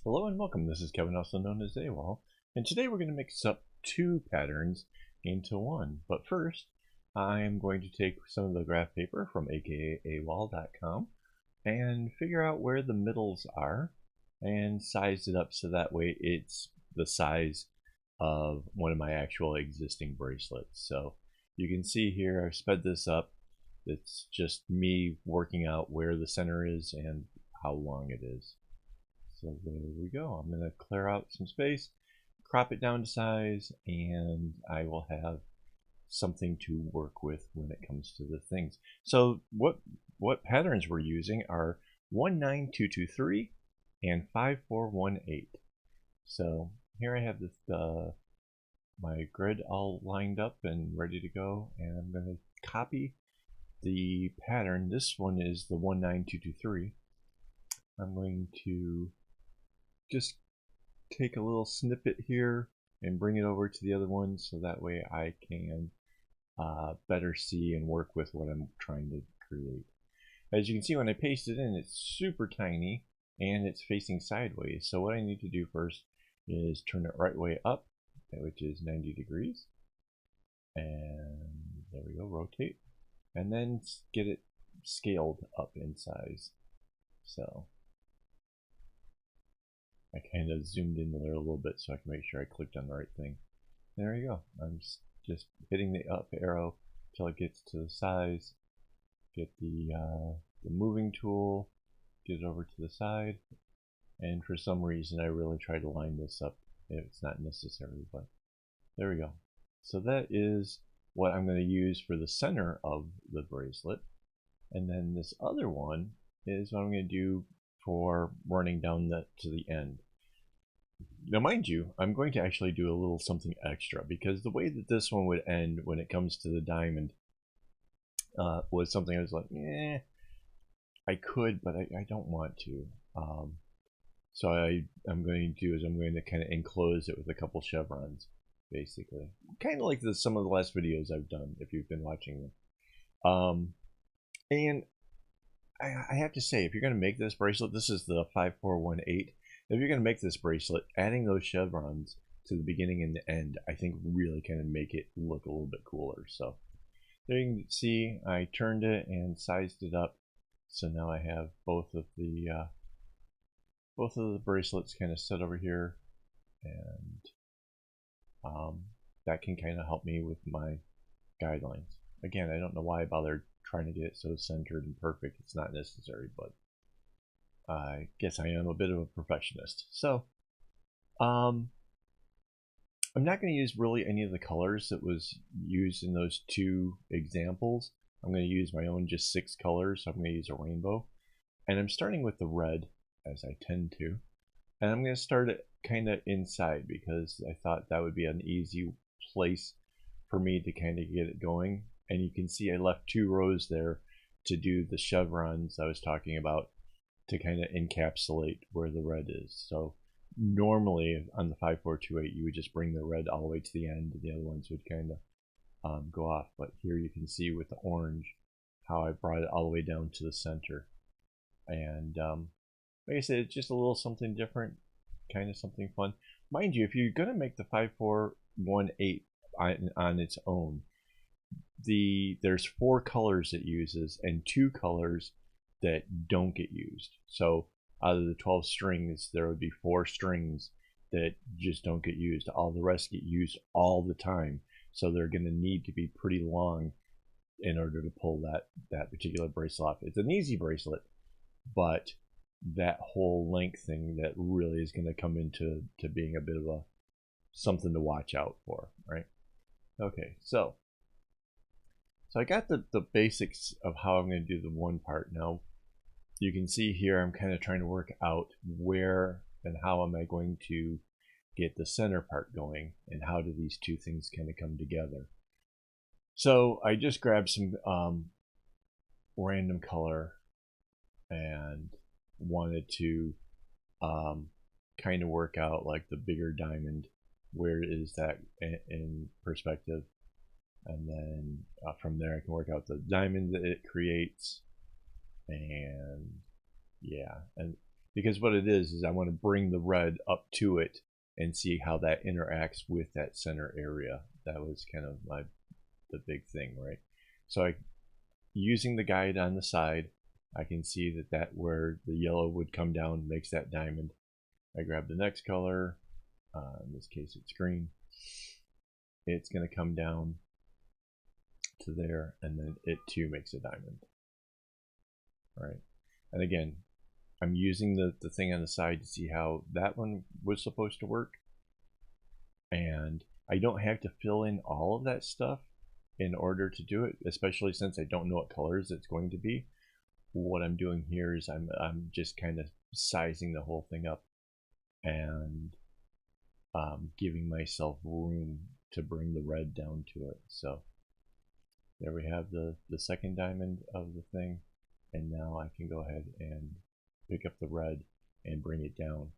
Hello and welcome. This is Kevin, also known as AKAAWOL, and today we're going to mix up two patterns into one. But first, I am going to take some of the graph paper from AKAAWOL.com and figure out where the middles are and size it up so that way it's the size of one of my actual existing bracelets. So you can see here I've sped this up. It's just me working out where the center is and how long it is. So there we go. I'm going to clear out some space, crop it down to size, and I will have something to work with when it comes to the things. So what patterns we're using are 19223 and 5418. So here I have this my grid all lined up and ready to go, and I'm going to copy the pattern. This one is the 19223. I'm going to just take a little snippet here and bring it over to the other one so that way I can better see and work with what I'm trying to create. As you can see, when I paste it in, it's super tiny and it's facing sideways. So what I need to do first is turn it right way up, which is 90 degrees. And there we go, rotate. And then get it scaled up in size. So I kind of zoomed in there a little bit so I can make sure I clicked on the right thing. There you go. I'm just hitting the up arrow until it gets to the size. Get the moving tool, get it over to the side. And for some reason I really try to line this up if it's not necessary, but there we go. So that is what I'm going to use for the center of the bracelet. And then this other one is what I'm going to do for running down to the end. Now mind you, I'm going to actually do a little something extra because the way that this one would end when it comes to the diamond was something I was like, I could, but I don't want to. So I'm going to do is I'm going to kind of enclose it with a couple chevrons, basically. Kind of like some of the last videos I've done, if you've been watching them. And I have to say, if you're going to make this bracelet, this is the 5418. If you're going to make this bracelet, adding those chevrons to the beginning and the end, I think really kind of make it look a little bit cooler. So there you can see I turned it and sized it up. So now I have both of the bracelets kind of set over here, and that can kind of help me with my guidelines. Again, I don't know why I bothered trying to get it so centered and perfect. It's not necessary, but I guess I am a bit of a perfectionist. So I'm not going to use really any of the colors that was used in those two examples. I'm going to use my own just 6 colors. So I'm going to use a rainbow, and I'm starting with the red, as I tend to, and I'm going to start it kind of inside because I thought that would be an easy place for me to kind of get it going. And you can see I left 2 rows there to do the chevrons I was talking about to kind of encapsulate where the red is. So normally on the 5428 you would just bring the red all the way to the end and the other ones would kind of go off. But here you can see with the orange how I brought it all the way down to the center. And like I said, it's just a little something different, kind of something fun. Mind you, if you're going to make the 5418 on its own, there's 4 colors it uses and 2 colors that don't get used. So out of the 12 strings, there would be 4 strings that just don't get used. All the rest get used all the time. So they're going to need to be pretty long in order to pull that particular bracelet off. It's an easy bracelet, but that whole length thing that really is going to come into being a bit of a something to watch out for, right? Okay, so I got the basics of how I'm going to do the one part. Now you can see here I'm kind of trying to work out where and how am I going to get the center part going, and how do these two things kind of come together. So I just grabbed some random color and wanted to kind of work out like the bigger diamond, where is that in perspective, and then from there I can work out the diamond that it creates. And yeah, and because what it is I want to bring the red up to it and see how that interacts with that center area. That was kind of the big thing, right? So using the guide on the side, I can see that where the yellow would come down makes that diamond. I grab the next color, in this case it's green. It's going to come down to there, and then it too makes a diamond. Right? And again, I'm using the thing on the side to see how that one was supposed to work. And I don't have to fill in all of that stuff in order to do it, especially since I don't know what colors it's going to be. What I'm doing here is I'm just kind of sizing the whole thing up and giving myself room to bring the red down to it. So there we have the second diamond of the thing, and now I can go ahead and pick up the red and bring it down.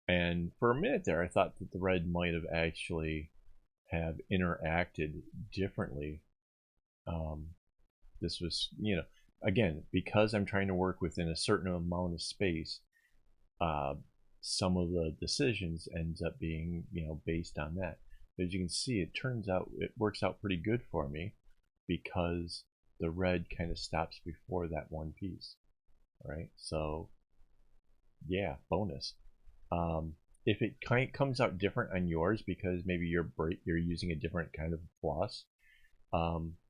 And for a minute there, I thought that the red might have actually have interacted differently. This was, again, because I'm trying to work within a certain amount of space, some of the decisions ends up being, based on that. But as you can see, it turns out it works out pretty good for me because the red kind of stops before that one piece, right? So yeah, bonus. If it comes out different on yours because maybe you're using a different kind of floss,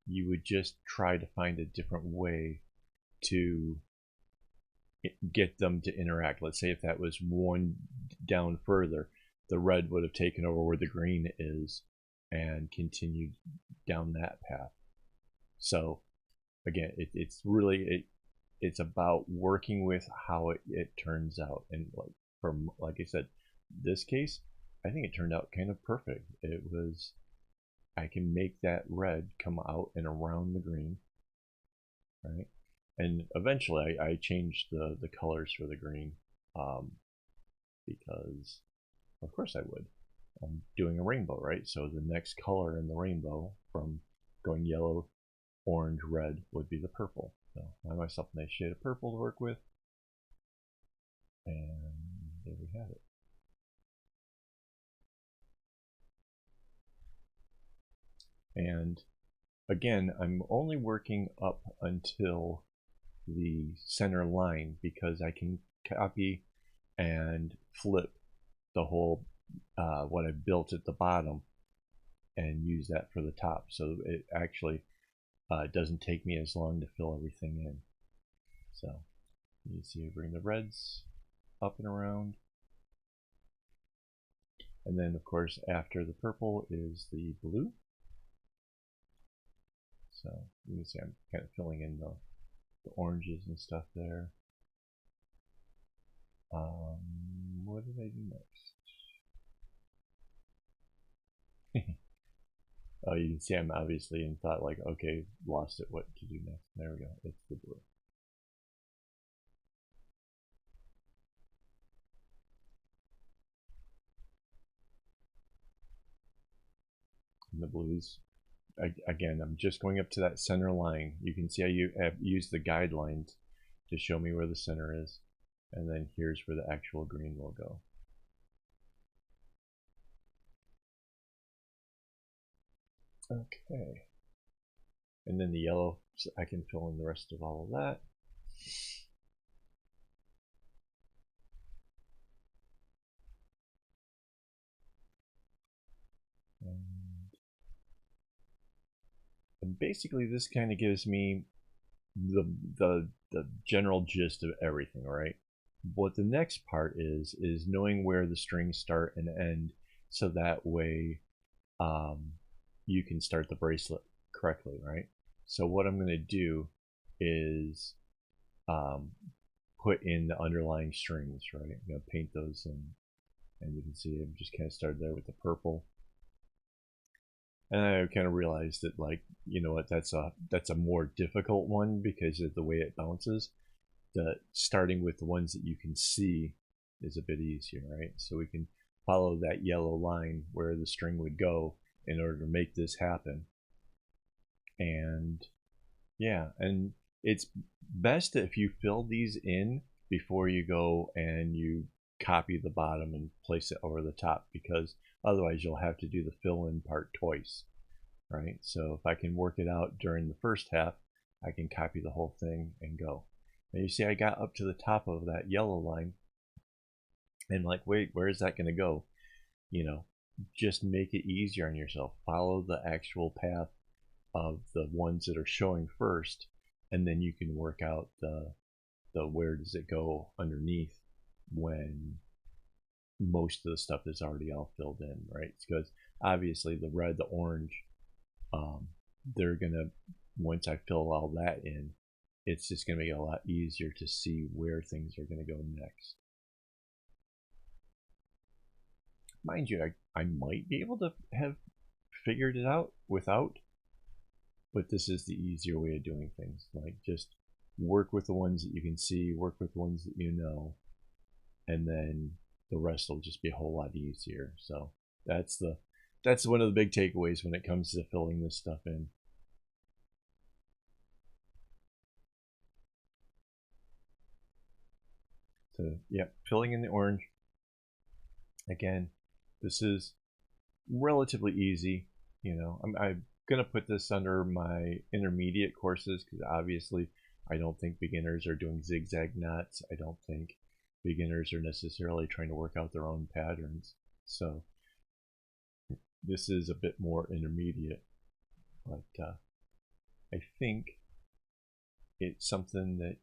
you would just try to find a different way to get them to interact. Let's say if that was one down further, the red would have taken over where the green is and continued down that path. So again, it's really it's about working with how it turns out. And like I said, this case, I think it turned out kind of perfect. It was, I can make that red come out and around the green, right? And eventually I changed the colors for the green, because of course I would. I'm doing a rainbow, right? So the next color in the rainbow from going yellow, orange, red would be the purple. So I have myself a nice shade of purple to work with. And there we have it. And again, I'm only working up until the center line because I can copy and flip the whole what I built at the bottom and use that for the top. So it actually doesn't take me as long to fill everything in. So you see, bring the reds up and around. And then of course after the purple is the blue. So you can see I'm kind of filling in the oranges and stuff there. What did I do next? Oh, you can see I'm obviously in thought like, okay, lost it, what to do next. There we go, it's the blue. And the blues, again, I'm just going up to that center line. You can see I have used the guidelines to show me where the center is. And then here's where the actual green will go. Okay. And then the yellow, so I can fill in the rest of all of that. And basically this kind of gives me the general gist of everything, right? What the next part is knowing where the strings start and end, so that way you can start the bracelet correctly, right? So what I'm going to do is put in the underlying strings, right? I'm going to paint those in, and you can see I'm just kind of started there with the purple. And I kind of realized that, like, you know what, that's a more difficult one because of the way it bounces. The starting with the ones that you can see is a bit easier, right? So we can follow that yellow line where the string would go in order to make this happen. And yeah, and it's best if you fill these in before you go and you copy the bottom and place it over the top, because otherwise you'll have to do the fill-in part twice, right? So if I can work it out during the first half, I can copy the whole thing and go. Now you see I got up to the top of that yellow line and like, wait, where is that going to go? You know, just make it easier on yourself. Follow the actual path of the ones that are showing first, and then you can work out the where does it go underneath when most of the stuff is already all filled in, right? Because obviously the red, the orange, they're gonna, once I fill all that in, it's just gonna make it a lot easier to see where things are gonna go next. Mind you, I might be able to have figured it out without, but this is the easier way of doing things. Like, just work with the ones that you can see, work with the ones that you know, and then the rest will just be a whole lot easier. So that's one of the big takeaways when it comes to filling this stuff in. So yeah, filling in the orange. Again, this is relatively easy. You know, I'm gonna put this under my intermediate courses, because obviously I don't think beginners are doing zigzag knots. I don't think beginners are necessarily trying to work out their own patterns. So this is a bit more intermediate, but I think it's something that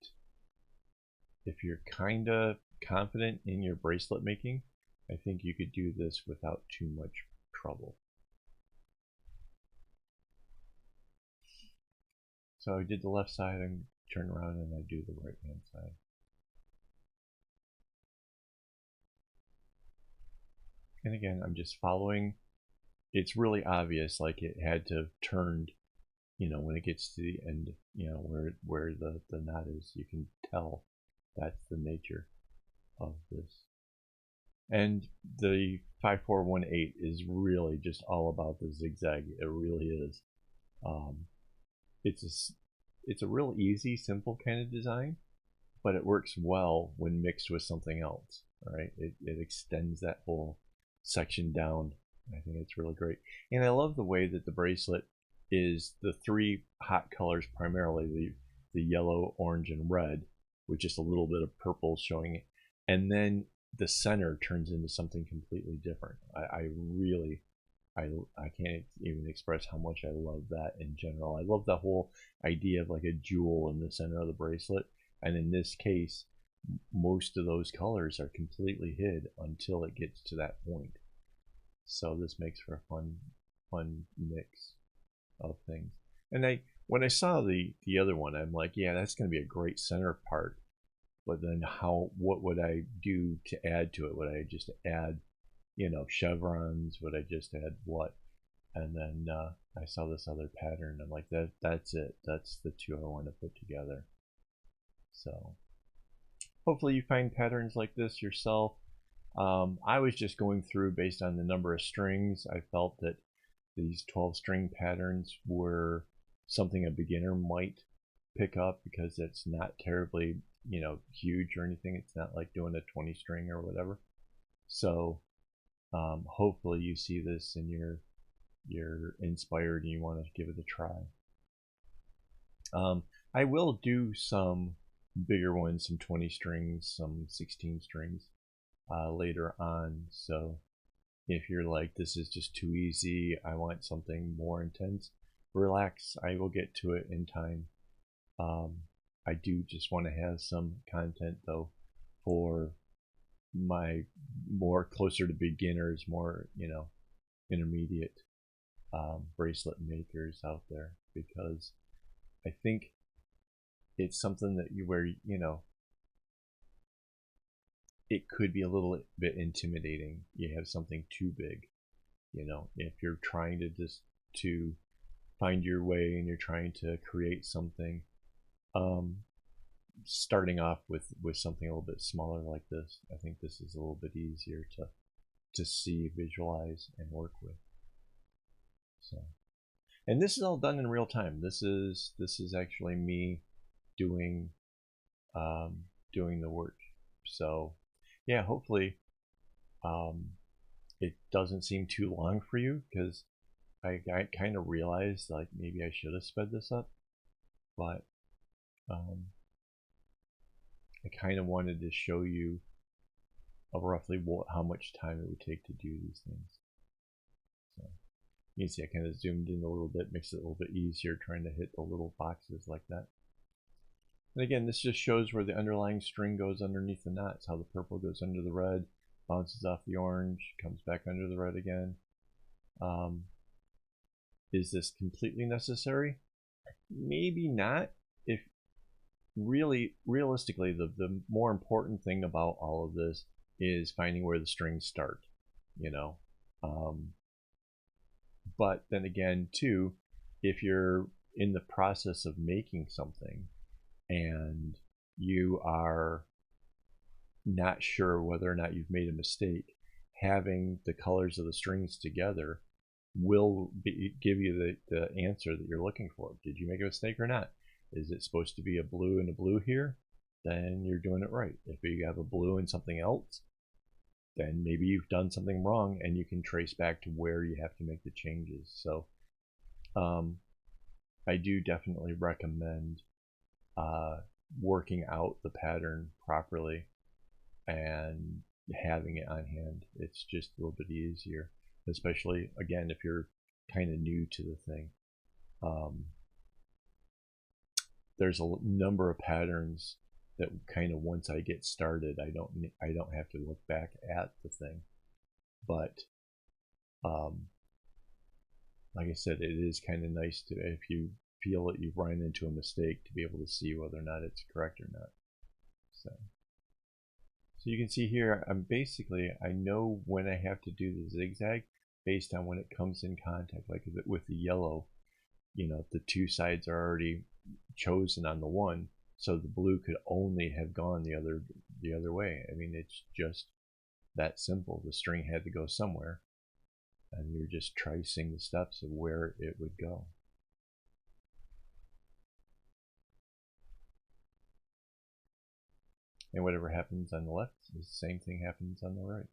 if you're kind of confident in your bracelet making, I think you could do this without too much trouble. So I did the left side, and turn around and I do the right hand side. And again, I'm just following. It's really obvious, like it had to have turned, you know, when it gets to the end, you know, where the knot is, you can tell that's the nature of this. And the 5418 is really just all about the zigzag. It really is. It's a real easy, simple kind of design, but it works well when mixed with something else. Right? It extends that whole section down. I think it's really great, and I love the way that the bracelet is the three hot colors, primarily the yellow, orange, and red, with just a little bit of purple showing it, and then the center turns into something completely different. I really, I can't even express how much I love that in general. I love the whole idea of like a jewel in the center of the bracelet, and in this case, most of those colors are completely hid until it gets to that point. So this makes for a fun mix of things. And when I saw the other one, I'm like, yeah, that's going to be a great center part. But then what would I do to add to it? Would I just add, you know, chevrons? Would I just add what? And then I saw this other pattern. I'm like, that's it. That's the two I want to put together. So hopefully you find patterns like this yourself. I was just going through based on the number of strings. I felt that these 12 string patterns were something a beginner might pick up, because it's not terribly, you know, huge or anything. It's not like doing a 20 string or whatever. So hopefully you see this and you're inspired and you want to give it a try. I will do some bigger ones, some 20 strings, some 16 strings later on. So if you're like, this is just too easy, I want something more intense, relax. I will get to it in time. I do just want to have some content though for my more closer to beginners, more, you know, intermediate bracelet makers out there, because I think it's something that where, you know, it could be a little bit intimidating. You have something too big, you know, if you're trying to find your way and you're trying to create something. Starting off with something a little bit smaller like this, I think this is a little bit easier to see, visualize, and work with. So, and this is all done in real time. This is actually me doing doing the work. So yeah, hopefully it doesn't seem too long for you, because I kind of realized like maybe I should have sped this up, but I kind of wanted to show you roughly how much time it would take to do these things. So you can see I kind of zoomed in a little bit, makes it a little bit easier trying to hit the little boxes like that. And again, this just shows where the underlying string goes underneath the knots, how the purple goes under the red, bounces off the orange, comes back under the red again. Is this completely necessary? Maybe not. If realistically, the more important thing about all of this is finding where the strings start, you know. But then again, too, if you're in the process of making something and you are not sure whether or not you've made a mistake, having the colors of the strings together will give you the answer that you're looking for. Did you make a mistake or not? Is it supposed to be a blue and a blue here? Then you're doing it right. If you have a blue and something else, then maybe you've done something wrong, and you can trace back to where you have to make the changes. So I do definitely recommend working out the pattern properly and having it on hand. It's just a little bit easier, especially again if you're kind of new to the thing. There's a number of patterns that kind of once I get started, I don't have to look back at the thing. But like I said, it is kind of nice to, if you feel that you've run into a mistake, to be able to see whether or not it's correct or not. So you can see here, I know when I have to do the zigzag based on when it comes in contact. Like with the yellow, you know, the two sides are already chosen on the one, so the blue could only have gone the other way. I mean, it's just that simple. The string had to go somewhere, and you're just tracing the steps of where it would go. And whatever happens on the left, the same thing happens on the right.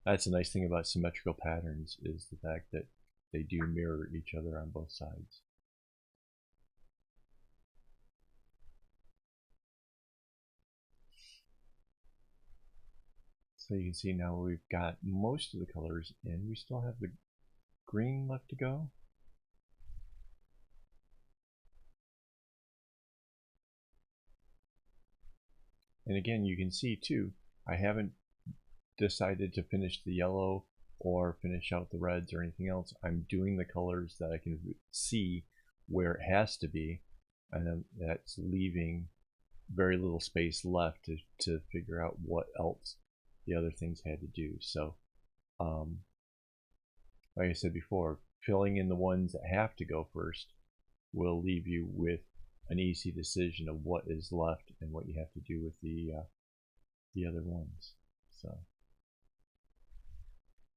That's the nice thing about symmetrical patterns, is the fact that they do mirror each other on both sides. So you can see now we've got most of the colors in. We still have the green left to go. And again, you can see too, I haven't decided to finish the yellow or finish out the reds or anything else. I'm doing the colors that I can see where it has to be, and then that's leaving very little space left to figure out what else the other things had to do. So like I said before, filling in the ones that have to go first will leave you with an easy decision of what is left and what you have to do with the other ones. So,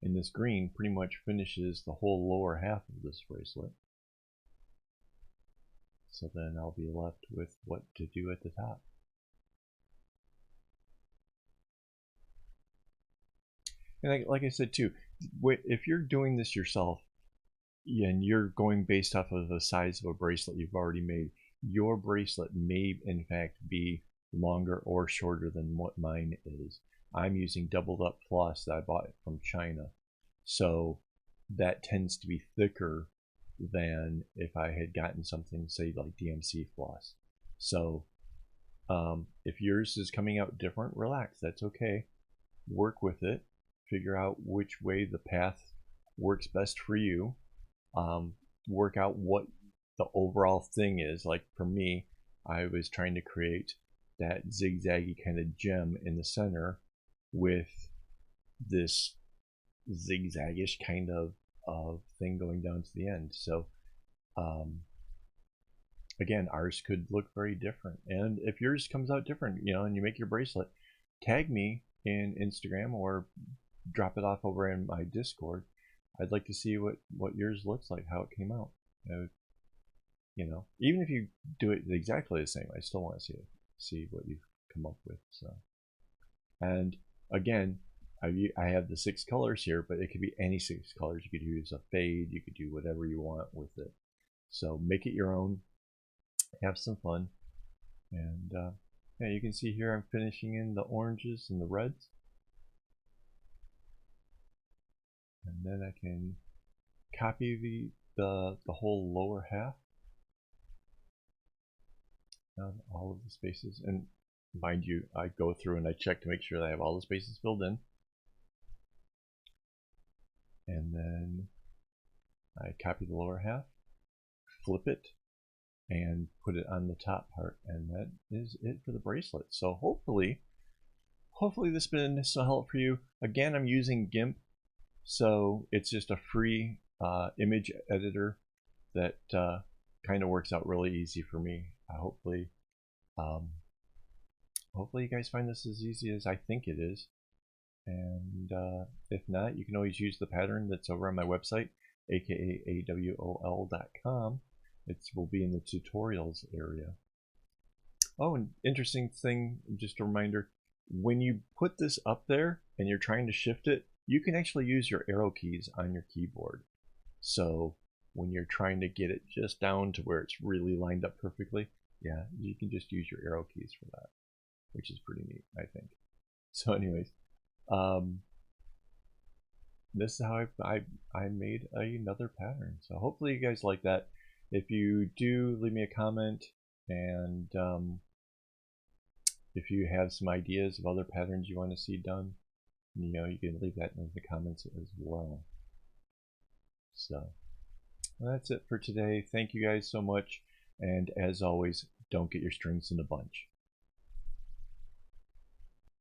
and this green pretty much finishes the whole lower half of this bracelet. So then I'll be left with what to do at the top. And like I said too, if you're doing this yourself and you're going based off of the size of a bracelet you've already made, your bracelet may in fact be longer or shorter than what mine is. I'm using doubled up floss that I bought from China, so that tends to be thicker than if I had gotten something, say, like DMC floss. So if yours is coming out different, relax, that's okay. Work with it, figure out which way the path works best for you. Work out what the overall thing is. Like for me, I was trying to create that zigzaggy kind of gem in the center with this zigzaggish kind of thing going down to the end. So again, ours could look very different, and if yours comes out different, you know, and you make your bracelet, tag me in Instagram or drop it off over in my Discord. I'd like to see what yours looks like, how it came out. You know, even if you do it exactly the same, I still want to see what you've come up with. So, and again, I have the 6 colors here, but it could be any 6 colors. You could use a fade, you could do whatever you want with it. So make it your own, have some fun, and yeah, you can see here I'm finishing in the oranges and the reds, and then I can copy the whole lower half of all of the spaces. And mind you, I go through and I check to make sure that I have all the spaces filled in, and then I copy the lower half, flip it, and put it on the top part, and that is it for the bracelet. So hopefully this has been some help for you. Again, I'm using GIMP, so it's just a free image editor that kind of works out really easy for me. Hopefully you guys find this as easy as I think it is, and if not, you can always use the pattern that's over on my website, AKAAWOL.com. It will be in the tutorials area. Oh, and interesting thing, just a reminder, when you put this up there and you're trying to shift it, you can actually use your arrow keys on your keyboard. So when you're trying to get it just down to where it's really lined up perfectly, yeah, you can just use your arrow keys for that, which is pretty neat, I think. So anyways, this is how I made another pattern. So hopefully you guys like that. If you do, leave me a comment, and if you have some ideas of other patterns you want to see done, you can leave that in the comments as well. So that's it for today. Thank you guys so much, and as always, don't get your strings in a bunch.